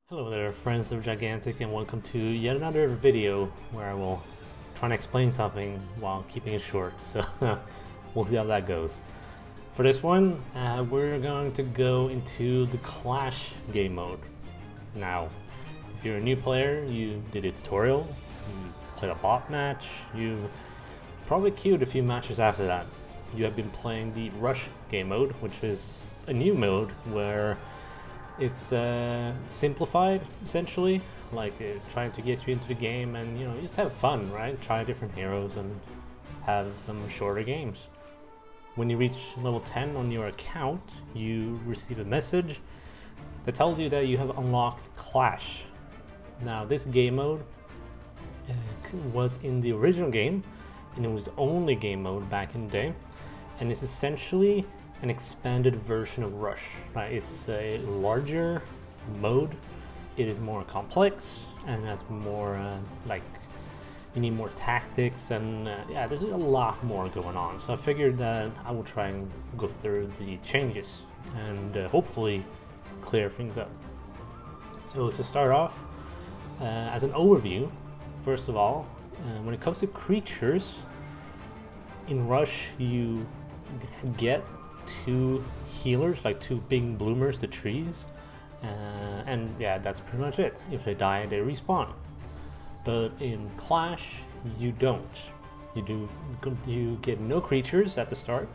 Hello there, friends of Gigantic, and welcome to yet another video where I will try and explain something while keeping it short. So we'll see how that goes. For this one, we're going to go into the Clash game mode. Now, if you're a new player, you did a tutorial, you played a bot match, you probably queued a few matches after that. You have been playing the Rush game mode, which is a new mode where it's simplified, essentially, like trying to get you into the game and, you know, just have fun, right? Try different heroes and have some shorter games. When you reach level 10 on your account, you receive a message that tells you that you have unlocked Clash. Now, this game mode was in the original game, and it was the only game mode back in the day, and it's essentially an expanded version of Rush. Right? It's a larger mode, it is more complex, and has more like, you need more tactics, and yeah, there's a lot more going on. So I figured that I will try and go through the changes and hopefully clear things up. So to start off, as an overview, first of all, when it comes to creatures, in Rush you get two healers, like two big bloomers, the trees, and yeah, that's pretty much it. If they die, they respawn. But in Clash, you don't. You get no creatures at the start.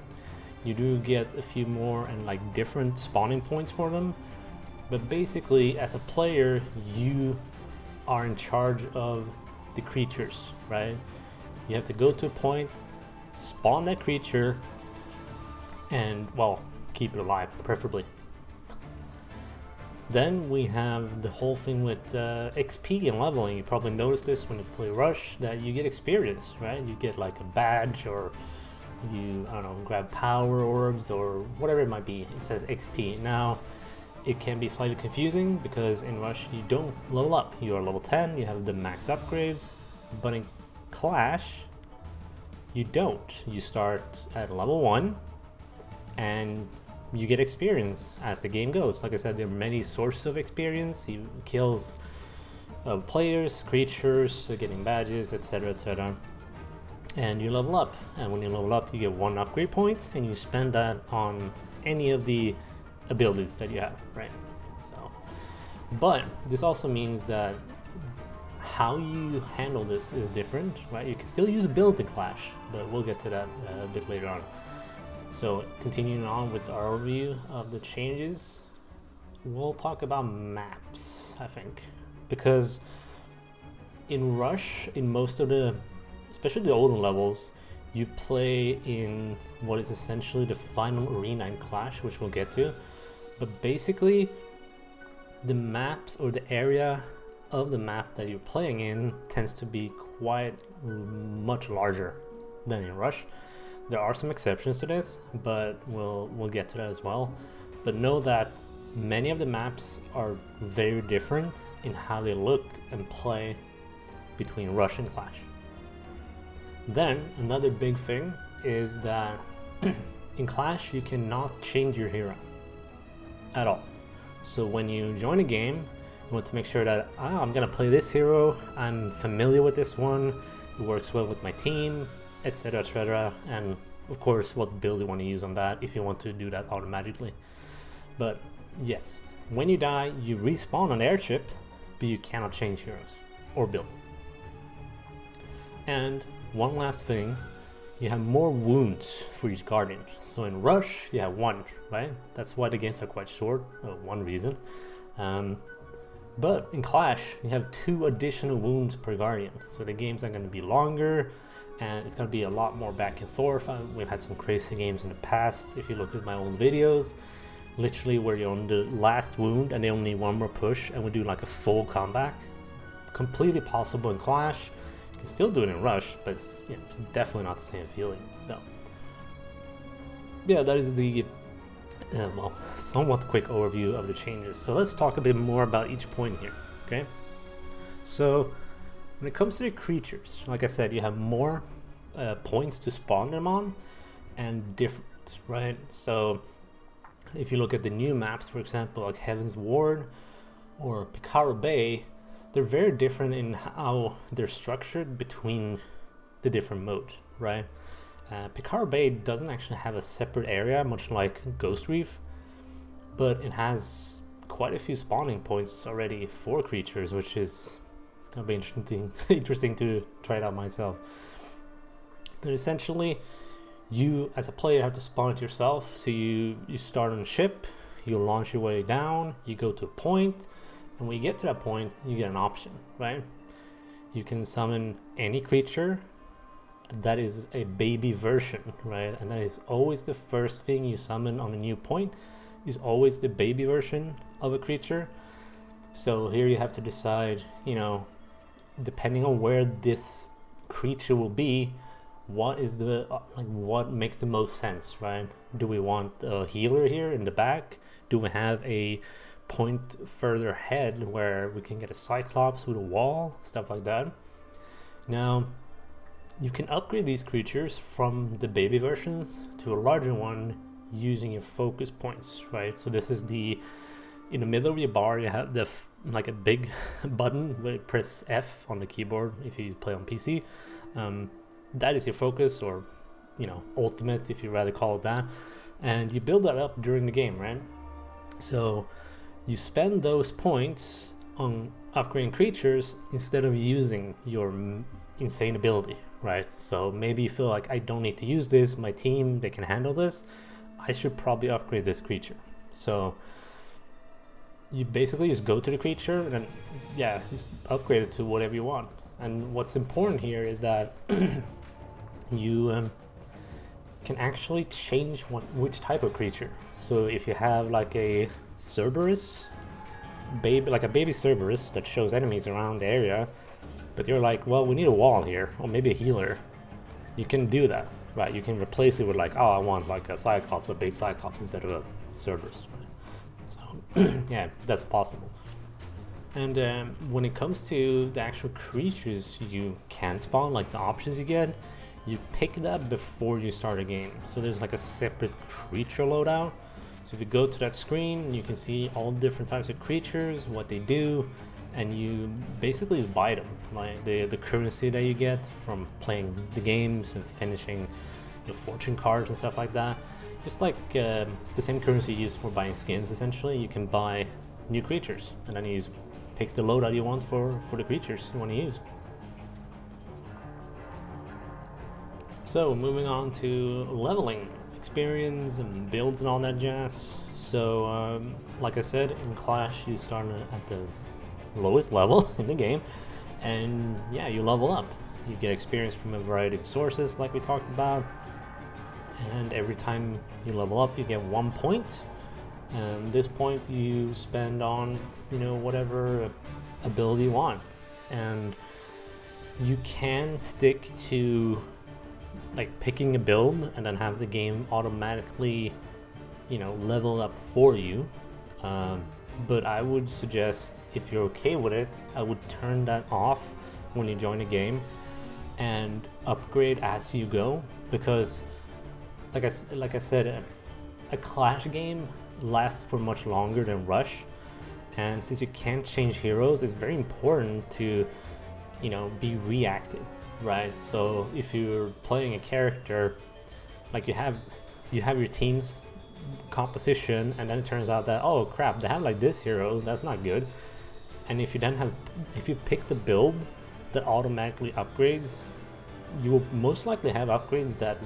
You do get a few more and like different spawning points for them. But basically, as a player, you are in charge of the creatures, right? You have to go to a point, spawn that creature, and, well, keep it alive, preferably. Then we have the whole thing with XP and leveling. You probably noticed this when you play Rush, that you get experience, right? You get like a badge, or you, I don't know, grab power orbs or whatever it might be. It says XP. Now, it can be slightly confusing because in Rush you don't level up. You are level 10, you have the max upgrades, but in Clash, you don't. You start at level 1, and you get experience as the game goes. Like I said, there are many sources of experience. You kills of players, creatures, getting badges, etc, etc, and you level up. And when you level up, you get 1 upgrade point, and you spend that on any of the abilities that you have, right? So, but this also means that how you handle this is different, right? You can still use builds in Clash, but we'll get to that a bit later on. So continuing on with our overview of the changes, we'll talk about maps, I think, because in Rush, in most of the, especially the older levels, you play in what is essentially the final arena in Clash, which we'll get to. But basically, the maps, or the area of the map that you're playing in, tends to be quite much larger than in Rush. There are some exceptions to this, but we'll get to that as well. But know that many of the maps are very different in how they look and play between Rush and Clash. Then another big thing is that in Clash you cannot change your hero at all. So when you join a game, you want to make sure that I'm gonna play this hero, I'm familiar with this one, it works well with my team, etc, etc, and of course what build you want to use on that if you want to do that automatically. But yes, when you die, you respawn on the airship, but you cannot change heroes or builds. And one last thing, you have more wounds for each guardian. So in Rush you have 1, right? That's why the games are quite short, one reason. But in Clash you have 2 additional wounds per guardian, so the games are going to be longer, and it's going to be a lot more back and forth. We've had some crazy games in the past. If you look at my old videos, literally where you're on the last wound and they only need 1 more push, and we do like a full comeback. Completely possible in Clash. You can still do it in Rush, but it's definitely not the same feeling. So yeah, that is the well, somewhat quick overview of the changes. So let's talk a bit more about each point here. Okay, so when it comes to the creatures, like I said, you have more points to spawn them on, and different, right? So if you look at the new maps, for example, like Heaven's Ward, or Picaro Bay, they're very different in how they're structured between the different modes, right? Picaro Bay doesn't actually have a separate area, much like Ghost Reef, but it has quite a few spawning points already for creatures, which is gonna be interesting to try it out myself. But essentially, you as a player have to spawn it yourself. So you start on a ship, you launch your way down, you go to a point, and when you get to that point, you get an option, right? You can summon any creature that is a baby version, right? And that is always the first thing you summon on a new point, is always the baby version of a creature. So here you have to decide, you know, depending on where this creature will be, what is the what makes the most sense, right? Do we want a healer here in the back? Do we have a point further ahead where we can get a Cyclops with a wall, stuff like that? Now, you can upgrade these creatures from the baby versions to a larger one using your focus points, right? So this is in the middle of your bar, you have like a big button where you press F on the keyboard if you play on PC. That is your focus, or you know, ultimate if you rather call it that, and you build that up during the game, right? So you spend those points on upgrading creatures instead of using your insane ability, right? So maybe you feel like, I don't need to use this, my team, they can handle this, I should probably upgrade this creature. So you basically just go to the creature and then just upgrade it to whatever you want. And what's important here is that you can actually change which type of creature. So if you have like a Cerberus, like a baby Cerberus that shows enemies around the area, but you're like, well, we need a wall here, or maybe a healer, you can do that, right? You can replace it with like, oh, I want like a Cyclops, a big Cyclops instead of a Cerberus, right? So yeah, that's possible. And when it comes to the actual creatures you can spawn, like the options you get, you pick that before you start a game. So there's like a separate creature loadout. So if you go to that screen, you can see all different types of creatures, what they do, and you basically buy them, right? The currency that you get from playing the games and finishing the fortune cards and stuff like that. Just like the same currency used for buying skins, essentially, you can buy new creatures, and then you pick the loadout you want for the creatures you want to use. So moving on to leveling, experience and builds and all that jazz. So like I said, in Clash you start at the lowest level in the game, and yeah, you level up. You get experience from a variety of sources like we talked about, and every time you level up you get 1 point, and this point you spend on, you know, whatever ability you want. And you can stick to like picking a build and then have the game automatically, you know, level up for you, but I would suggest, if you're okay with it, I would turn that off when you join a game and upgrade as you go, because like I said, a Clash game lasts for much longer than Rush, and since you can't change heroes, it's very important to, you know, be reactive, right? So if you're playing a character, like you have your team's composition, and then it turns out that, oh crap, they have like this hero, that's not good. And if you pick the build that automatically upgrades, you will most likely have upgrades that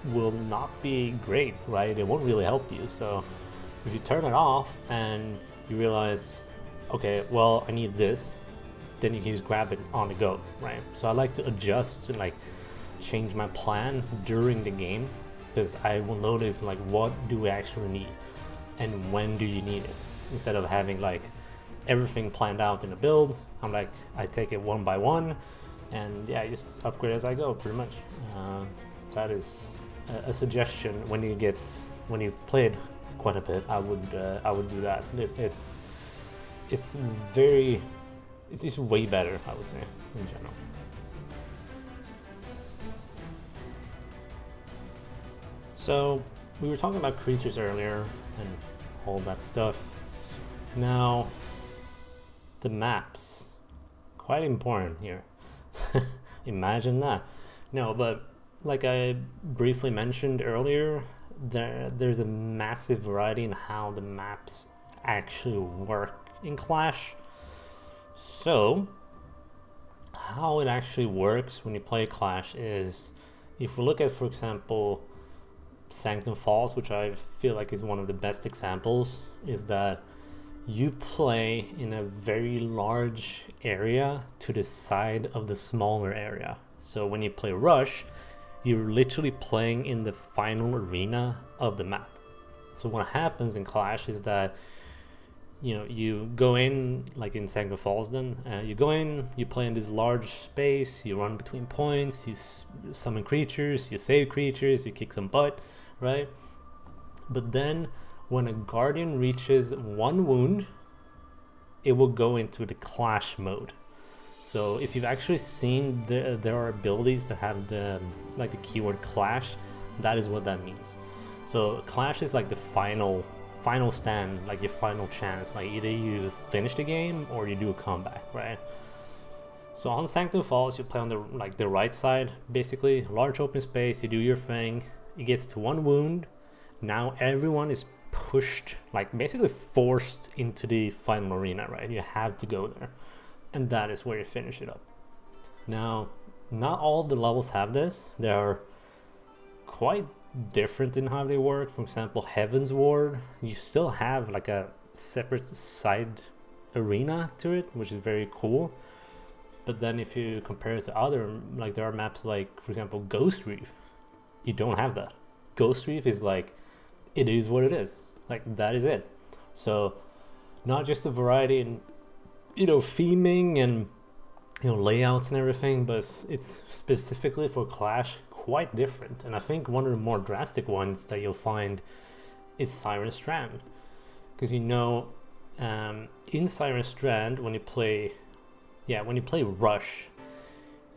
will not be great, right? They won't really help you. So if you turn it off and you realize, okay, well, I need this, then you can just grab it on the go, right? So I like to adjust and like change my plan during the game, because I will notice like, what do we actually need and when do you need it, instead of having like everything planned out in a build. I'm like, I take it one by one, and yeah, I just upgrade as I go, pretty much. That is a suggestion when you played quite a bit. I would do that. It's just way better, I would say, in general. So we were talking about creatures earlier and all that stuff. Now, the maps, quite important here. Imagine that. No, but like I briefly mentioned earlier, there's a massive variety in how the maps actually work in Clash. So how it actually works when you play Clash is, if we look at, for example, Sanctum Falls, which I feel like is one of the best examples, is that you play in a very large area to the side of the smaller area. So when you play Rush, you're literally playing in the final arena of the map. So what happens in Clash is that you go in, like in Sanctum Falls, then you go in, you play in this large space, you run between points, you summon creatures, you save creatures, you kick some butt, right? But then when a Guardian reaches 1 wound, it will go into the Clash mode. So if you've actually seen, there are abilities that have the keyword Clash, that is what that means. So Clash is like the final stand, like your final chance, like either you finish the game or you do a comeback, right? So on Sanctum Falls, you play on the right side, basically large open space, you do your thing, it gets to 1 wound, now everyone is pushed, like basically forced into the final arena, right? You have to go there, and that is where you finish it up. Now, not all the levels have this. They are quite different in how they work. For example, Heaven's Ward, you still have like a separate side arena to it, which is very cool. But then if you compare it to other, like there are maps like, for example, Ghost Reef, you don't have that. Ghost Reef is like, it is what it is. Like, that is it. So not just a variety in, theming and, layouts and everything, but it's specifically for Clash quite different. And I think one of the more drastic ones that you'll find is Siren Strand. Because in Siren Strand, when you play Rush,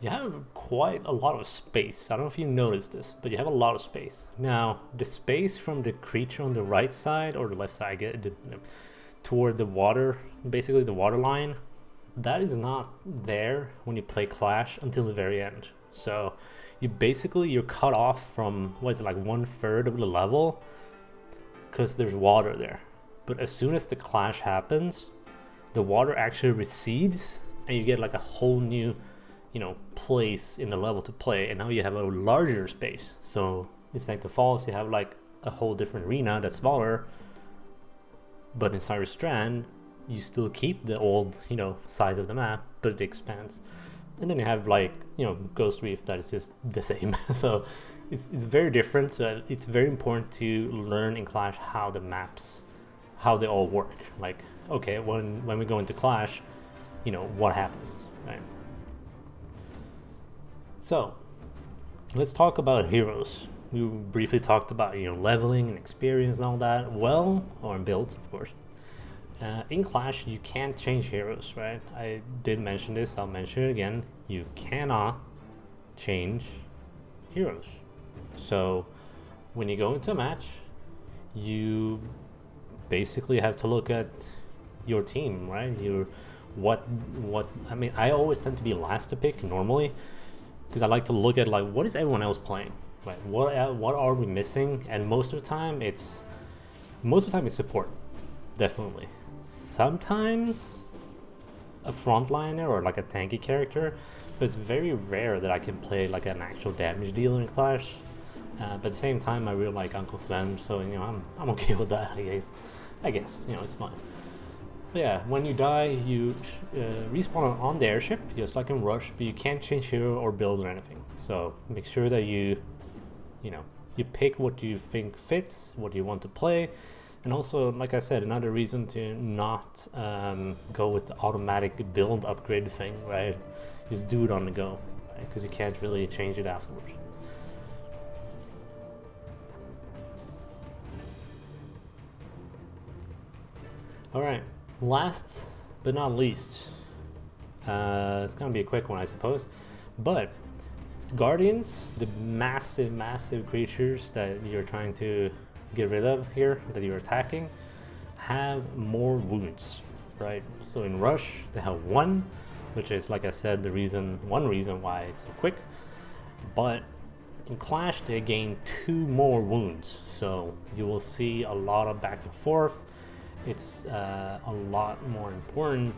you have quite a lot of space. I don't know if you noticed this, but you have a lot of space. Now, the space from the creature on the right side or the left side, toward the water, basically the water line, that is not there when you play Clash until the very end. So you're cut off from, like 1/3 of the level, because there's water there. But as soon as the Clash happens, the water actually recedes and you get like a whole new place in the level to play, and now you have a larger space. So it's like the Falls, you have like a whole different arena that's smaller, but in Siren Strand you still keep the old size of the map, but it expands. And then you have like Ghost Reef that is just the same. So it's very different. So it's very important to learn in Clash how the maps, how they all work. Like, okay, when we go into Clash, what happens, right? So let's talk about heroes. We briefly talked about leveling and experience and all that, or in builds, of course. In Clash, you can't change heroes, right? I did mention this, I'll mention it again. You cannot change heroes. So when you go into a match, you basically have to look at your team, right? I always tend to be last to pick normally, because I like to look at like, what is everyone else playing, right? What are we missing? And most of the time it's support, definitely. Sometimes a frontliner or like a tanky character, but it's very rare that I can play like an actual damage dealer in Clash. But at the same time, I really like Uncle Sven, so I'm okay with that. I guess it's fine. But yeah, when you die, you respawn on the airship, just like in Rush, but you can't change hero or build or anything. So make sure that you pick what you think fits, what you want to play. And also, like I said, another reason to not go with the automatic build upgrade thing, right? Just do it on the go, right? Because you can't really change it afterwards. All right, last but not least, it's gonna be a quick one, I suppose, but Guardians, the massive creatures that you're trying to get rid of here, that you're attacking, have more wounds. right? So in Rush, they have 1, which is, like I said, one reason why it's so quick. But in Clash, they gain 2 more wounds, so you will see a lot of back and forth. It's a lot more important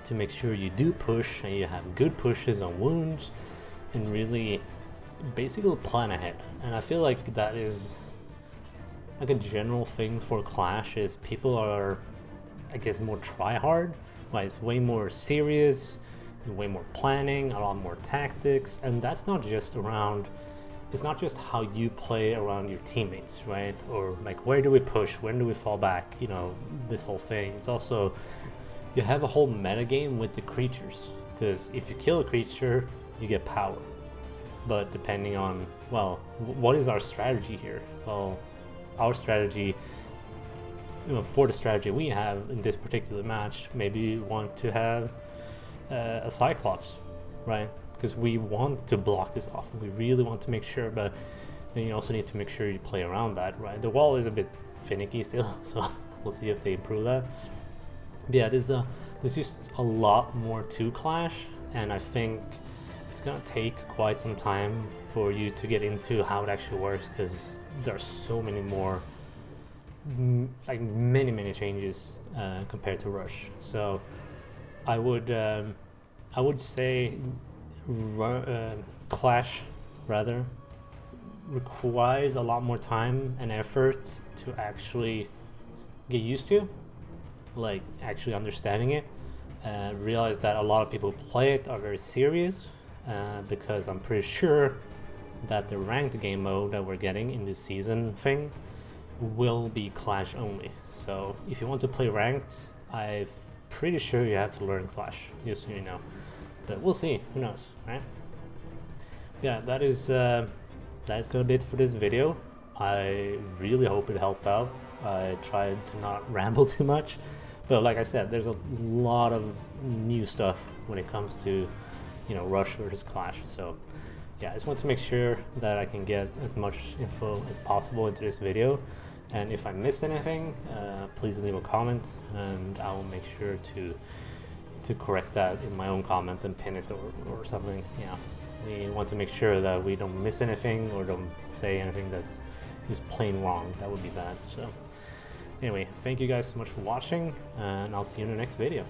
to make sure you do push and you have good pushes on wounds and really basically plan ahead. And I feel like that is like a general thing for Clash, is people are, I guess, more try hard. Like, it's way more serious, way more planning, a lot more tactics, and that's not just around, it's not just how you play around your teammates, right? Or like, where do we push, when do we fall back, you know, this whole thing. It's also, you have a whole meta game with the creatures, because if you kill a creature, you get power. But depending on, well, what is our strategy here? Well, our strategy, you know, for the strategy we have in this particular match, maybe you want to have a Cyclops, right? Because we want to block this off. We really want to make sure, but then you also need to make sure you play around that, right? The wall is a bit finicky still, so we'll see if they improve that. But yeah, there's just a lot more to Clash, and I think it's gonna take quite some time for you to get into how it actually works, because there's so many more, like many changes compared to Rush. So I would say Clash rather requires a lot more time and effort to actually get used to, like actually understanding it. Realize that a lot of people who play it are very serious, because I'm pretty sure that the ranked game mode that we're getting in this season thing will be Clash only. So if you want to play ranked, I'm pretty sure you have to learn Clash, just so you know. But we'll see, who knows, right? Yeah, that is gonna be it for this video. I really hope it helped out. I tried to not ramble too much, but like I said, there's a lot of new stuff when it comes to, you know, Rush versus Clash. So yeah, I just want to make sure that I can get as much info as possible into this video. And if I missed anything, please leave a comment, and I will make sure to correct that in my own comment and pin it or something. Yeah, we want to make sure that we don't miss anything or don't say anything that's just plain wrong. That would be bad. So anyway, thank you guys so much for watching, and I'll see you in the next video.